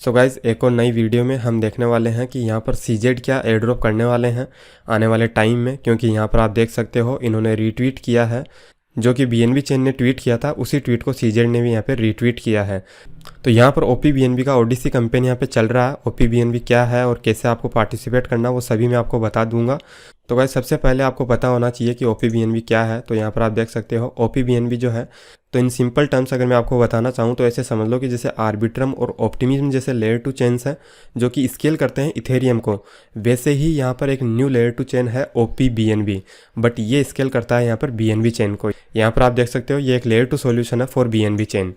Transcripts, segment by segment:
So guys एक और नई वीडियो में हम देखने वाले हैं कि यहाँ पर सीजेड क्या एयर ड्रॉप करने वाले हैं आने वाले टाइम में, क्योंकि यहाँ पर आप देख सकते हो इन्होंने रीट्वीट किया है। जो कि बीएनबी चेन ने ट्वीट किया था उसी ट्वीट को सीजेड ने भी यहाँ पे रीट्वीट किया है। तो यहाँ पर ओपी बीएनबी का ओडीसी कैंपेन यहाँ पे चल रहा है। ओपी बीएनबी क्या है और कैसे आपको पार्टिसिपेट करना वो सभी मैं आपको बता दूंगा। तो गाइस सबसे पहले आपको पता होना चाहिए कि ओपी बीएनबी क्या है। तो यहाँ पर आप देख सकते हो ओपी बीएनबी जो है, तो इन सिंपल टर्म्स अगर मैं आपको बताना चाहूँ तो ऐसे समझ लो कि जैसे आर्बिट्रम और ऑप्टिमिज्म जैसे लेयर टू चेन्स हैं जो कि स्केल करते हैं इथेरियम को, वैसे ही यहाँ पर एक न्यू लेयर टू चेन है ओपी बीएनबी, बट ये स्केल करता है यहाँ पर बीएनबी चेन को। यहाँ पर आप देख सकते हो ये एक लेयर टू सॉल्यूशन है फॉर बीएनबी चेन,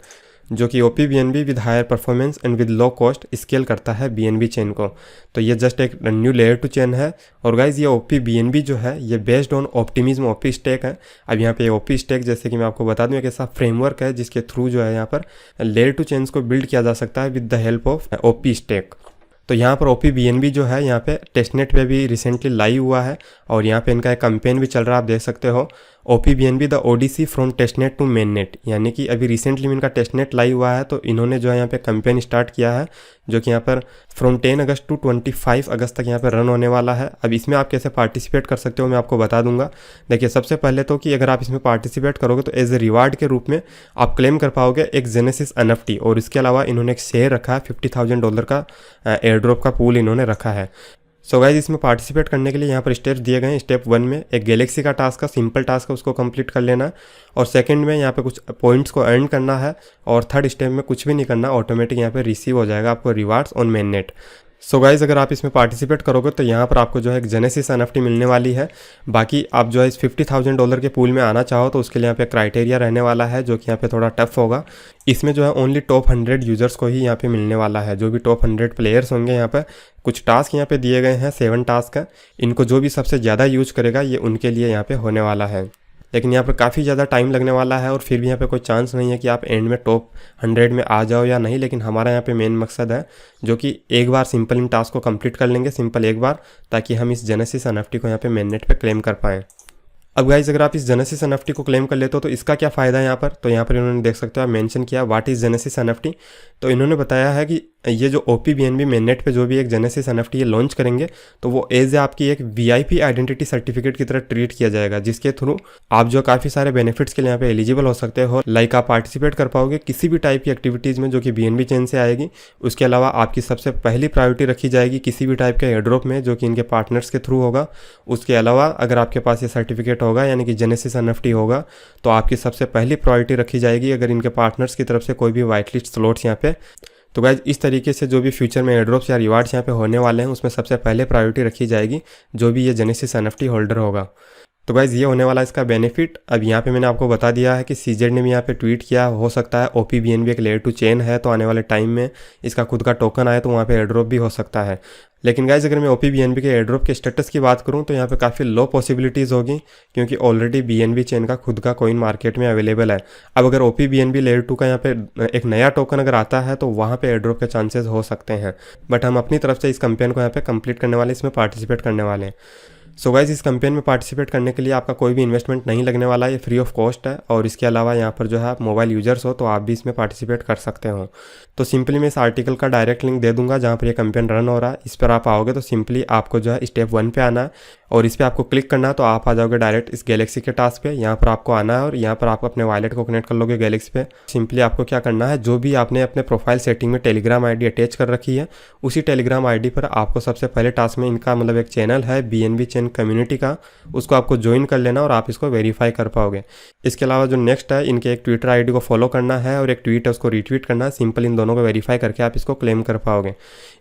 जो कि OP BNB with higher performance and with low cost scale करता है बीएनबी चेन को। तो ये जस्ट एक न्यू लेयर टू चेन है। और गाइज ये ओपी बीएनबी जो है ये based on optimism OP stack है। अब यहाँ पे ओपी स्टैक जैसे कि मैं आपको बता दूं एक ऐसा फ्रेमवर्क है जिसके थ्रू जो है यहाँ पर लेयर टू चेन्स को बिल्ड किया जा सकता है with the help of OP stack. तो यहाँ पर ओपी बीएनबी जो है यहाँ पे टेस्टनेट पे भी रिसेंटली लाइव हुआ है और यहाँ पे इनका एक कैंपेन भी चल रहा है, आप देख सकते हो OP BNB the ODC from testnet to mainnet, यानी कि अभी रिसेंटली इनका टेस्टनेट लाइव हुआ है। तो इन्होंने जो है यहाँ पे कैंपेन स्टार्ट किया है जो कि यहाँ पर फ्रॉम 10 अगस्त टू 25 अगस्त तक यहाँ पे रन होने वाला है। अब इसमें आप कैसे पार्टिसिपेट कर सकते हो मैं आपको बता दूंगा। देखिए सबसे पहले तो कि अगर आप इसमें पार्टिसिपेट करोगे तो एज ए रिवार्ड के रूप में आप क्लेम कर पाओगे एक जेनेसिस एनएफटी, और इसके अलावा इन्होंने एक शेयर रखा है $50,000 का एयर ड्रॉप का पूल इन्होंने रखा है। सो गाइज इसमें पार्टिसिपेट करने के लिए यहाँ पर स्टेप्स दिए गए हैं। स्टेप 1 में एक गैलेक्सी का टास्क है, सिंपल टास्क है, उसको कंप्लीट कर लेना है। और सेकंड में यहाँ पे कुछ पॉइंट्स को अर्न करना है। और थर्ड स्टेप में कुछ भी नहीं करना, ऑटोमेटिक यहाँ पे रिसीव हो जाएगा आपको rewards on main net. So guys अगर आप इसमें पार्टिसिपेट करोगे तो यहाँ पर आपको जो है एक जेनेसिस एनएफटी मिलने वाली है। बाकी आप जो है इस $50,000 के पूल में आना चाहो तो उसके लिए यहाँ पे क्राइटेरिया रहने वाला है जो कि यहाँ पे थोड़ा टफ होगा। इसमें जो है ओनली टॉप 100 यूजर्स को ही यहाँ पे मिलने वाला है। जो भी टॉप 100 प्लेयर्स होंगे यहाँ पे कुछ टास्क यहाँ पे दिए गए हैं, 7 टास्क है। इनको जो भी सबसे ज़्यादा यूज करेगा ये उनके लिए यहाँ पे होने वाला है। लेकिन यहाँ पर काफ़ी ज़्यादा टाइम लगने वाला है और फिर भी यहाँ पे कोई चांस नहीं है कि आप एंड में टॉप 100 में आ जाओ या नहीं। लेकिन हमारा यहाँ पे मेन मकसद है जो कि एक बार सिंपल इन टास्क को कंप्लीट कर लेंगे, सिंपल एक बार, ताकि हम इस जेनेसिस एनएफटी को यहाँ पे मेन नेट पे क्लेम कर पाएँ। अब गाइज अगर आप इस जेनेसिस एनएफटी को क्लेम कर लेते हो तो इसका क्या फ़ायदा है यहाँ पर, तो यहाँ पर इन्होंने देख सकते हो मेंशन किया व्हाट इज़ जेनेसिस एनएफटी। तो इन्होंने बताया है कि ये जो ओपी बीएनबी मेननेट पे जो भी एक जेनेसिस एनएफटी ये लॉन्च करेंगे तो वो एज ए आपकी एक वीआईपी आइडेंटिटी सर्टिफिकेट की तरह ट्रीट किया जाएगा, जिसके थ्रू आप जो काफ़ी सारे बेनिफिट्स के लिए यहाँ पे एलिजिबल हो सकते हो। लाइक आप पार्टिसिपेट कर पाओगे किसी भी टाइप की एक्टिविटीज़ में जो कि बीएनबी चेन से आएगी। उसके अलावा आपकी सबसे पहली प्रायोरिटी रखी जाएगी किसी भी टाइप के एयरड्रॉप में जो कि इनके पार्टनर्स के थ्रू होगा। उसके अलावा अगर आपके पास ये सर्टिफिकेट होगा यानी कि जेनेसिस एनएफटी होगा तो आपकी सबसे पहली प्रायोरिटी रखी जाएगी अगर इनके पार्टनर्स की तरफ से कोई भी वाइट लिस्ट स्लॉट्स यहाँ पे। तो गाइज इस तरीके से जो भी फ्यूचर में एयरड्रॉप्स या रिवार्ड्स यहाँ पे होने वाले हैं उसमें सबसे पहले प्रायोरिटी रखी जाएगी जो भी ये जेनेसिस एनएफटी होल्डर होगा। तो गाइज ये होने वाला इसका बेनिफिट। अब यहाँ पे मैंने आपको बता दिया है कि सीजेड ने भी यहाँ पे ट्वीट किया, हो सकता है ओपी बीएनबी एक लेयर टू चेन है तो आने वाले टाइम में इसका खुद का टोकन आए तो वहाँ पे एयरड्रॉप भी हो सकता है। लेकिन गाइज अगर मैं ओपी बीएनबी के एयरड्रॉप के स्टेटस की बात करूँ तो यहाँ पे काफ़ी लो पॉसिबिलिटीज़ होगी, क्योंकि ऑलरेडी बीएनबी चेन का खुद का कॉइन मार्केट में अवेलेबल है। अब अगर ओपी बीएनबी लेयर 2 का यहाँ पे एक नया टोकन अगर आता है तो वहाँ पे एयरड्रॉप के चांसेस हो सकते हैं। बट हम अपनी तरफ से इस कैंपेन को यहाँ पे कंप्लीट करने वाले, इसमें पार्टिसिपेट करने वाले हैं। सो गाइज इस कैंपेन में पार्टिसिपेट करने के लिए आपका कोई भी इन्वेस्टमेंट नहीं लगने वाला है, ये फ्री ऑफ कॉस्ट है। और इसके अलावा यहाँ पर जो है आप मोबाइल यूजर्स हो तो आप भी इसमें पार्टिसिपेट कर सकते हो। तो सिंपली मैं इस आर्टिकल का डायरेक्ट लिंक दे दूंगा जहाँ पर ये कैंपेन रन हो रहा है। इस पर आप आओगे तो सिंपली आपको जो है स्टेप 1 पे आना है और इस पर आपको क्लिक करना है तो आप आ जाओगे डायरेक्ट इस गैलेक्सी के टास्क पे। यहाँ पर आपको आना है और यहाँ पर आप अपने वॉलेट को कनेक्ट कर लोगे गैलेक्सी पे। सिंपली आपको क्या करना है, जो भी आपने अपने प्रोफाइल सेटिंग में टेलीग्राम आईडी अटैच कर रखी है उसी टेलीग्राम आईडी पर आपको सबसे पहले टास्क में इनका मतलब एक चैनल है बीएनबी चेन कम्युनिटी का, उसको आपको ज्वाइन कर लेना और आप इसको वेरीफाई कर पाओगे। इसके अलावा जो नेक्स्ट है इनके एक ट्विटर आईडी को फॉलो करना है और एक ट्वीट है उसको रीट्वीट करना है। सिंपल इन दोनों को वेरीफाई करके आप इसको क्लेम कर पाओगे।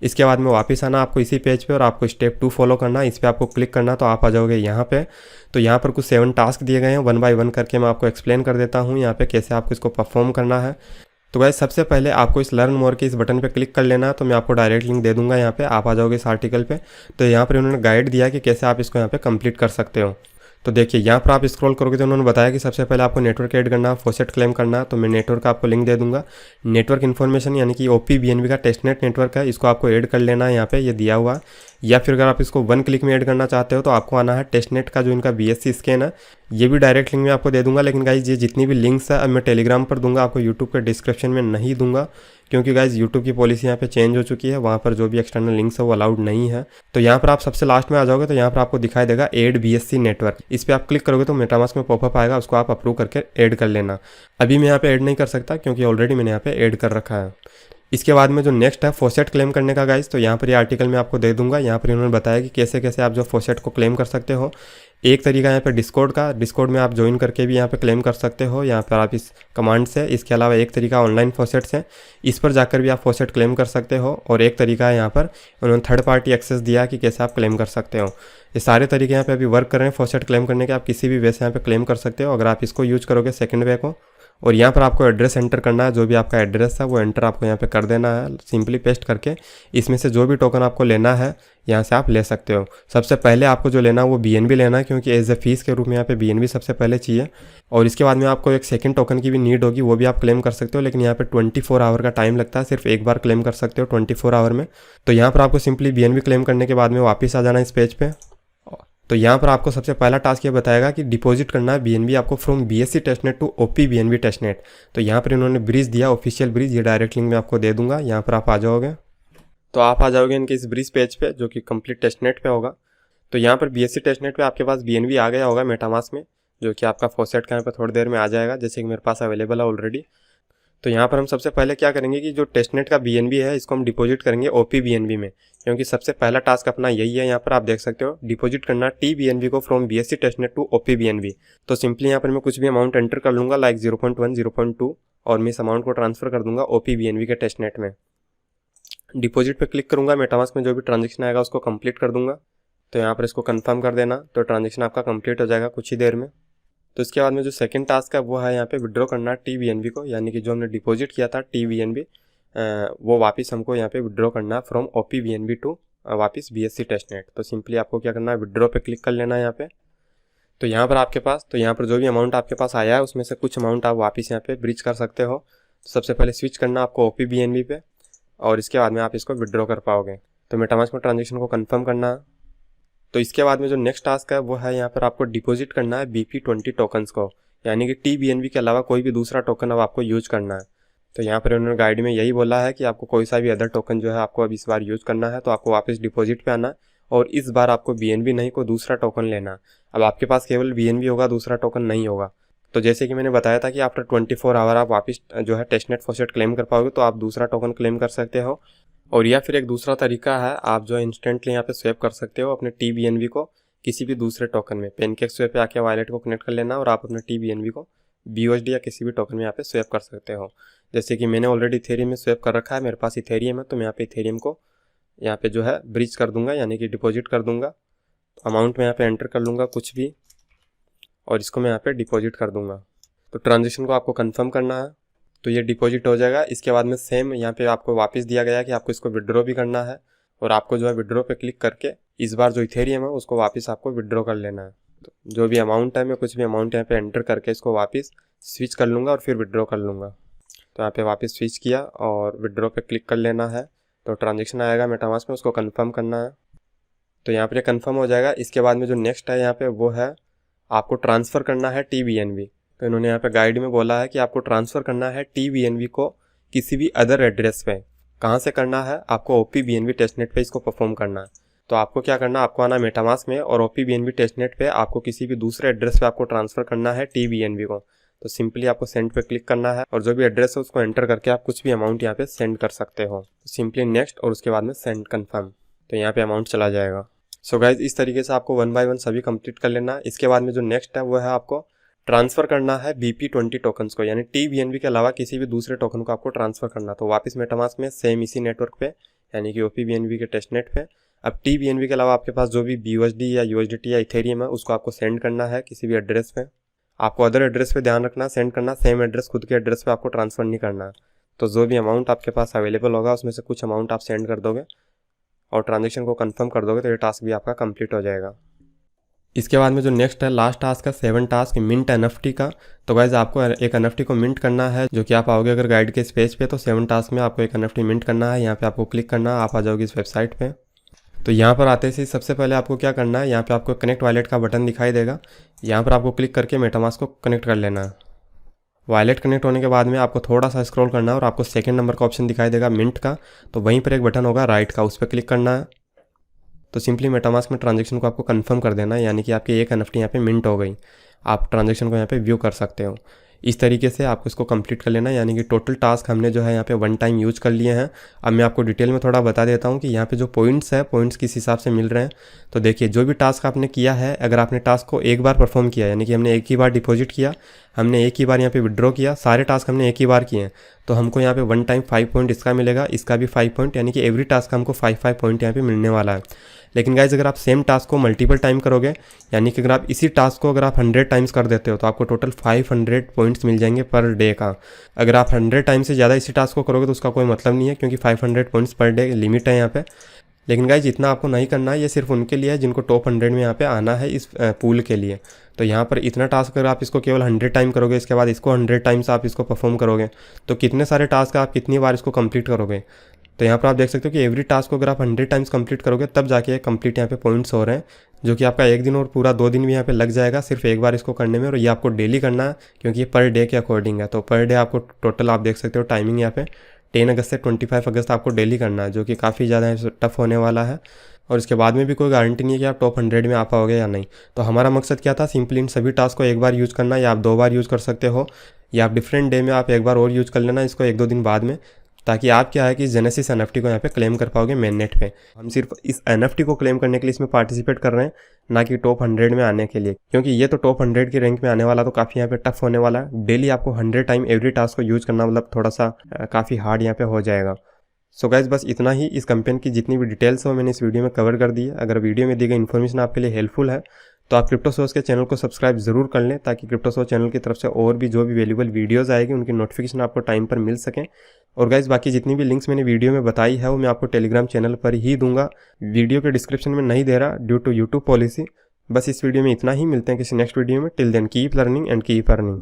इसके बाद में वापस आना आपको इसी पेज पे और आपको स्टेप 2 फॉलो करना है। इस पर आपको क्लिक करना तो आप आ जाओगे यहाँ पे। तो यहाँ पर कुछ 7 टास्क दिए गए हैं, 1 बाय 1 करके मैं आपको एक्सप्लेन कर देता हूँ यहाँ पे कैसे आपको इसको परफॉर्म करना है। तो गाइस सबसे पहले आपको इस लर्न मोर के इस बटन पे क्लिक कर लेना है। तो मैं आपको डायरेक्ट लिंक दे दूंगा, यहाँ पे आप आ जाओगे इस आर्टिकल पे। तो यहाँ पर उन्होंने गाइड दिया कि कैसे आप इसको यहाँ पे कंप्लीट कर सकते हो। तो देखिए यहाँ पर आप स्क्रॉल करोगे तो उन्होंने बताया कि सबसे पहले आपको नेटवर्क ऐड करना, फॉसेट क्लेम करना। तो मैं नेटवर्क का आपको लिंक दे दूंगा। नेटवर्क इन्फॉर्मेशन यानी कि ओपी बीएनबी का टेस्टनेट नेटवर्क है, इसको आपको ऐड कर लेना है। यहाँ पे ये दिया हुआ या फिर अगर आप इसको 1 क्लिक में ऐड करना चाहते हो तो आपको आना है टेस्टनेट का जो इनका BSc स्कैन है, ये भी डायरेक्ट लिंक में आपको दे दूंगा। लेकिन गाइज ये जितनी भी लिंक्स है अब मैं टेलीग्राम पर दूंगा, आपको यूट्यूब के डिस्क्रिप्शन में नहीं दूंगा, क्योंकि गाइज यूट्यूब की पॉलिसी यहाँ पे चेंज हो चुकी है, वहाँ पर जो भी एक्सटर्नल लिंक्स है वो अलाउड नहीं है। तो यहाँ पर आप सबसे लास्ट में आ जाओगे तो यहाँ पर आपको दिखाई देगा ऐड BSc नेटवर्क, इस पर आप क्लिक करोगे तो मेटामास्क में पॉपअप आएगा, उसको आप अप्रूव करके ऐड कर लेना। अभी मैं यहाँ पे ऐड नहीं कर सकता क्योंकि ऑलरेडी मैंने यहाँ पे ऐड कर रखा है। इसके बाद में जो नेक्स्ट है फॉसेट क्लेम करने का गाइज, तो यहाँ पर ये आर्टिकल मैं आपको दे दूंगा। यहाँ पर इन्होंने बताया कि कैसे कैसे आप जो फॉसेट को क्लेम कर सकते हो। एक तरीका यहाँ पे डिस्कॉर्ड में आप ज्वाइन करके भी यहाँ पे क्लेम कर सकते हो, यहाँ पर आप इस कमांड से। इसके अलावा एक तरीका ऑनलाइन फॉसेट्स है, इस पर जाकर भी आप फॉसेट क्लेम कर सकते हो। और एक तरीका है यहाँ पर उन्होंने थर्ड पार्टी एक्सेस दिया कि कैसे आप क्लेम कर सकते हो। ये सारे तरीके यहाँ पे अभी वर्क कर रहे हैं फॉसेट क्लेम करने के, आप किसी भी वे से यहाँ पे क्लेम कर सकते हो अगर आप इसको यूज करोगे सेकंड वे को। और यहाँ पर आपको एड्रेस एंटर करना है, जो भी आपका एड्रेस है वो एंटर आपको यहाँ पे कर देना है सिंपली पेस्ट करके। इसमें से जो भी टोकन आपको लेना है यहाँ से आप ले सकते हो। सबसे पहले आपको जो लेना है वो BNB लेना है, क्योंकि एज ए फीस के रूप में यहाँ पे BNB सबसे पहले चाहिए। और इसके बाद में आपको एक सेकंड टोकन की भी नीड होगी, वो भी आप क्लेम कर सकते हो, लेकिन यहाँ पे 24 आवर का टाइम लगता है, सिर्फ एक बार क्लेम कर सकते हो 24 आवर में। तो यहाँ पर आपको सिंपली BNB क्लेम करने के बाद में वापस आ जाना इस पेज पे। तो यहाँ पर आपको सबसे पहला टास्क ये बताएगा कि डिपॉजिट करना है BNB आपको from BSc testnet to OP BNB testnet. तो यहाँ पर इन्होंने ब्रिज दिया, ऑफिशियल ब्रिज, ये डायरेक्ट लिंक में आपको दे दूंगा। यहाँ पर आप आ जाओगे तो आप आ जाओगे इनके इस ब्रिज पेज पे जो कि कंप्लीट टेस्टनेट पे होगा। तो यहाँ पर BSc टेस्टनेट पे आपके पास BNB आ गया होगा मेटामास्क में, जो कि आपका फॉसेट का यहाँ पर थोड़ी देर में आ जाएगा, जैसे कि मेरे पास अवेलेबल है ऑलरेडी। तो यहाँ पर हम सबसे पहले क्या करेंगे कि जो टेस्टनेट का BNB है इसको हम डिपॉजिट करेंगे OP BNB में, क्योंकि सबसे पहला टास्क अपना यही है। यहाँ पर आप देख सकते हो डिपॉजिट करना TBNB को from BSc testnet to OP BNB। तो सिंपली यहाँ पर मैं कुछ भी अमाउंट एंटर कर लूँगा, लाइक 0.1 0.2, और मैं इस अमाउंट को ट्रांसफर कर दूंगा OP BNB के टेस्टनेट में। डिपॉजिट पे क्लिक करूंगा, मेटामास्क में जो भी ट्रांजेक्शन आएगा उसको कंप्लीट कर दूंगा। तो यहाँ पर इसको कंफर्म कर देना, तो ट्रांजेक्शन आपका कंप्लीट हो जाएगा कुछ ही देर में। तो इसके बाद में जो सेकंड टास्क है वो है यहाँ पे विड्रॉ करना TBNB को, यानी कि जो हमने डिपॉजिट किया था TBNB वो वापस हमको यहाँ पे विड्रॉ करना है फ्रॉम OP BNB टू वापस BSc टेस्टनेट। तो सिंपली आपको क्या करना है, विड्रॉ पे क्लिक कर लेना है यहाँ पे। तो यहाँ पर आपके पास जो भी अमाउंट आपके पास आया है उसमें से कुछ अमाउंट आप वापस यहाँ पे ब्रिज कर सकते हो। तो सबसे पहले स्विच करना आपको OP BNB पे, और इसके बाद में आप इसको विड्रॉ कर पाओगे। तो मेटामास्क में ट्रांजेक्शन को कंफर्म करना है। तो इसके बाद में जो नेक्स्ट टास्क है वो है यहाँ पर आपको डिपॉजिट करना है BP20 टोकन्स को, यानी कि TBNB के अलावा कोई भी दूसरा टोकन अब आपको यूज करना है। तो यहाँ पर उन्होंने गाइड में यही बोला है कि आपको कोई सा भी अदर टोकन जो है आपको अब इस बार यूज करना है। तो आपको वापस डिपॉजिट पे आना है, और इस बार आपको BNB नहीं कोई दूसरा टोकन लेना है। अब आपके पास केवल BNB होगा, दूसरा टोकन नहीं होगा। तो जैसे कि मैंने बताया था कि आफ्टर 24 आवर आप वापस जो है टेस्टनेट फॉसेट क्लेम कर पाओगे, तो आप दूसरा टोकन क्लेम कर सकते हो। और या फिर एक दूसरा तरीका है, आप जो इंस्टेंटली यहाँ पे स्वैप कर सकते हो अपने TBNB को किसी भी दूसरे टोकन में। पेनकेक स्वैप पे आके वॉलेट को कनेक्ट कर लेना और आप अपने TBNB को BUSD या किसी भी टोकन में यहाँ पे स्वैप कर सकते हो। जैसे कि मैंने ऑलरेडी इथेरियम में स्वैप कर रखा है, मेरे पास इथेरियम है, तो मैं यहाँ पे इथेरियम को यहाँ पे जो है ब्रिज कर दूंगा, यानी कि डिपॉजिट कर दूंगा। अमाउंट में यहाँ पे एंटर कर लूँगा कुछ भी, और इसको मैं यहाँ पे डिपॉजिट कर दूंगा। तो ट्रांजेक्शन को आपको कंफर्म करना है, तो ये डिपॉजिट हो जाएगा। इसके बाद में सेम यहाँ पे आपको वापस दिया गया है कि आपको इसको विड्रॉ भी करना है, और आपको जो है विड्रॉ पे क्लिक करके इस बार जो इथेरियम है उसको वापस आपको विड्रॉ कर लेना है। तो जो भी अमाउंट है मैं कुछ भी अमाउंट यहाँ पे एंटर करके इसको वापस स्विच कर लूँगा और फिर विड्रॉ कर लूँगा। तो यहाँ पे वापस स्विच किया और विड्रॉ पे क्लिक कर लेना है। तो ट्रांजेक्शन आएगा मेटामास्क में, उसको कन्फर्म करना है। तो यहाँ पर कन्फर्म हो जाएगा। इसके बाद में जो नेक्स्ट है यहाँ पे वो है आपको ट्रांसफ़र करना है TBNB। तो इन्होंने यहाँ पे गाइड में बोला है कि आपको ट्रांसफ़र करना है TBNB को किसी भी अदर एड्रेस पे। कहाँ से करना है, आपको OP BNB टेस्टनेट पे इसको परफॉर्म करना है। तो आपको क्या करना है, आपको आना मेटामास्क में, और OP BNB टेस्टनेट पे आपको किसी भी दूसरे एड्रेस पे आपको ट्रांसफ़र करना है TBNB को। तो सिंपली आपको सेंड पे क्लिक करना है, और जो भी एड्रेस है उसको एंटर करके आप कुछ भी अमाउंट यहाँ पे सेंड कर सकते हो। सिंपली नेक्स्ट, और उसके बाद में सेंड कन्फर्म। तो यहाँ पे अमाउंट चला जाएगा। सो गाइज इस तरीके से आपको 1 बाय 1 सभी कंप्लीट कर लेना। इसके बाद में जो नेक्स्ट है वो है आपको ट्रांसफ़र करना है BP20 टोकन्स को, यानी TBNB के अलावा किसी भी दूसरे टोकन को आपको ट्रांसफ़र करना। तो वापस मेटामास्क में सेम इसी नेटवर्क पे, यानी कि OP BNB के टेस्टनेट पे। अब TBNB के अलावा आपके पास जो भी BUSD या USDT या इथेरियम है उसको आपको सेंड करना है किसी भी एड्रेस पे। आपको अदर एड्रेस पे ध्यान रखना, सेंड करना सेम एड्रेस, खुद के एड्रेस पे आपको ट्रांसफ़र नहीं करना है। तो जो भी अमाउंट आपके पास अवेलेबल होगा उसमें से कुछ अमाउंट आप सेंड कर दोगे और ट्रांजेक्शन को कंफर्म कर दोगे, तो ये टास्क भी आपका कंप्लीट हो जाएगा। इसके बाद में जो नेक्स्ट है लास्ट टास्क है 7 टास्क मिंट NFT का। तो गाइज आपको एक NFT को मिंट करना है, जो कि आप आओगे अगर गाइड के इस पेज पे, तो 7 टास्क में आपको एक NFT मिंट करना है। यहाँ पे आपको क्लिक करना है, आप आ जाओगे इस वेबसाइट पे। तो यहाँ पर आते से सबसे पहले आपको क्या करना है, यहाँ पे आपको कनेक्ट वॉलेट का बटन दिखाई देगा, यहाँ पर आपको क्लिक करके मेटामास्क को कनेक्ट कर लेना है। वॉलेट कनेक्ट होने के बाद में आपको थोड़ा सा स्क्रॉल करना है और आपको सेकंड नंबर का ऑप्शन दिखाई देगा मिंट का, तो वहीं पर एक बटन होगा राइट का, उस पर क्लिक करना है। तो सिंपली मेटामास्क में ट्रांजेक्शन को आपको कंफर्म कर देना है, यानी कि आपकी एक NFT यहाँ पे मिंट हो गई। आप ट्रांजेक्शन को यहाँ पे व्यू कर सकते हो। इस तरीके से आपको इसको कंप्लीट कर लेना है, यानी कि टोटल टास्क हमने जो है यहाँ पे 1 टाइम यूज कर लिए हैं। अब मैं आपको डिटेल में थोड़ा बता देता हूँ कि यहाँ पे जो पॉइंट्स है, पॉइंट्स किस हिसाब से मिल रहे हैं। तो देखिए, जो भी टास्क आपने किया है, अगर आपने टास्क को एक बार परफॉर्म किया, यानी कि हमने एक ही बार डिपॉजिट किया, हमने एक ही बार यहाँ पे विड्रॉ किया, सारे टास्क हमने एक ही बार किए हैं, तो हमको यहाँ पे 1 टाइम 5 पॉइंट इसका मिलेगा, इसका भी 5 पॉइंट, यानी कि एवरी टास्क हमको 5 पॉइंट यहाँ पे मिलने वाला है। लेकिन गाइज, अगर आप सेम टास्क को मल्टीपल टाइम करोगे, यानी कि अगर आप इसी टास्क को अगर आप 100 टाइम्स कर देते हो, तो आपको टोटल 500 पॉइंट्स मिल जाएंगे पर डे का। अगर आप 100 टाइम से ज़्यादा इसी टास्क को करोगे तो उसका कोई मतलब नहीं है, क्योंकि 500 पॉइंट्स पर डे लिमिट है यहाँ पे। लेकिन गाइज, इतना आपको नहीं करना है, ये सिर्फ उनके लिए है जिनको टॉप 100 में यहाँ पे आना है इस पूल के लिए। तो यहाँ पर इतना टास्क अगर आप इसको केवल 100 टाइम करोगे, इसके बाद इसको 100 टाइम्स आप इसको परफॉर्म करोगे, तो कितने सारे टास्क आप कितनी बार इसको कंप्लीट करोगे। तो यहाँ पर आप देख सकते हो कि एवरी टास्क को अगर आप 100 टाइम्स कंप्लीट करोगे, तब जाके कंप्लीट यहाँ पे पॉइंट्स हो रहे हैं, जो कि आपका 1 दिन और पूरा 2 दिन भी यहाँ पे लग जाएगा सिर्फ एक बार इसको करने में। और ये आपको डेली करना है, क्योंकि ये पर डे के अकॉर्डिंग है। तो पर डे आपको टोटल आप देख सकते हो टाइमिंग यहाँ पे 10 अगस्त से 25 अगस्त आपको डेली करना है, जो कि काफ़ी ज़्यादा टफ होने वाला है। और इसके बाद में भी कोई गारंटी नहीं है कि आप टॉप 100 में आ पाओगे या नहीं। तो हमारा मकसद क्या था, सिंपली इन सभी टास्क को एक बार यूज़ करना, या आप 2 बार यूज़ कर सकते हो, या आप डिफरेंट डे में आप एक बार और यूज़ कर लेना इसको 1-2 दिन बाद में, ताकि आप क्या है कि जेनेसिस NFT को यहाँ पे क्लेम कर पाओगे मेन नेट पे। हम सिर्फ इस NFT को क्लेम करने के लिए इसमें पार्टिसिपेट कर रहे हैं, ना कि टॉप 100 में आने के लिए, क्योंकि ये तो टॉप 100 की रैंक में आने वाला तो काफ़ी यहाँ पे टफ होने वाला है। डेली आपको 100 टाइम एवरी टास्क को यूज करना, मतलब थोड़ा सा काफ़ी हार्ड यहाँ पे हो जाएगा। सो गाइज, बस इतना ही। इस कैंपेन की जितनी भी डिटेल्स हो मैंने इस वीडियो में कवर कर दी है। अगर वीडियो में दी गई इन्फॉर्मेशन आपके लिए हेल्पफुल है, तो आप क्रिप्टो सोर्स के चैनल को सब्सक्राइब जरूर कर लें, ताकि क्रिप्टो सोर्स चैनल की तरफ से और भी जो भी वैल्यूबल वीडियोस आएगी उनकी नोटिफिकेशन आपको टाइम पर मिल सकें। और गाइज, बाकी जितनी भी लिंक्स मैंने वीडियो में बताई है वो मैं आपको टेलीग्राम चैनल पर ही दूंगा, वीडियो के डिस्क्रिप्शन में नहीं दे रहा ड्यू टू यूट्यूब पॉलिसी। बस इस वीडियो में इतना ही, मिलते हैं किसी नेक्स्ट वीडियो में। Till then keep learning and keep earning.